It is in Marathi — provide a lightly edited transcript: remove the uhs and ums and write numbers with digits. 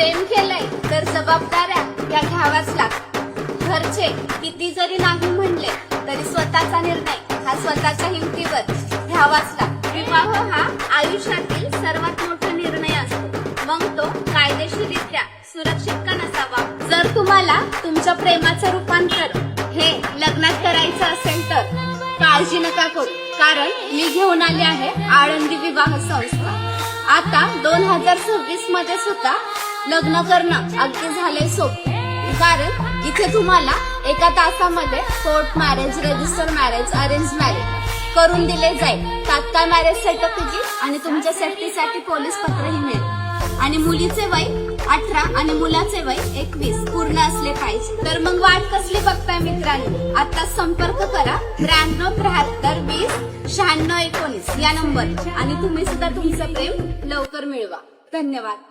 प्रेम केलंय तर जबाबदाऱ्या या घ्यावाच लागतात. घरचे किती जरी नाही म्हणले तरी स्वतःचा निर्णय हा स्वतःच्या हिमतीवर घ्यावाच लागतो. विवाह हा आयुष्यातील सर्वात मोठा निर्णय असतो, मग तो कायदेशीररित्या सुरक्षित का नसावा. जर तुम्हाला तुमच्या प्रेमाचं रूपांतर हे लग्नात करायचं असेल तर काळजी नका करू, कारण मी घेऊन आले आहे आळंदी विवाह संस्था. आता 2026 मध्ये सुद्धा लग्न करणं अगदी झालंय सोपं, कारण इथे तुम्हाला एका तासामध्ये court marriage, register marriage, arrange marriage करून दिले जाईल. तात्काळ मॅरेज सर्टिफिकेट आणि तुमच्या सेफ्टीसाठी पोलीस पत्रही मिळेल. आणि मुलीचे वय 18 आणि मुलाचे वय 21 पूर्ण असले पाहिजे. तर मग वाट कसली बघताय मित्रांनो, आता संपर्क करा 93 73 20 96 19 या नंबर आणि तुम्ही सुद्धा तुमचं प्रेम लवकर मिळवा. धन्यवाद.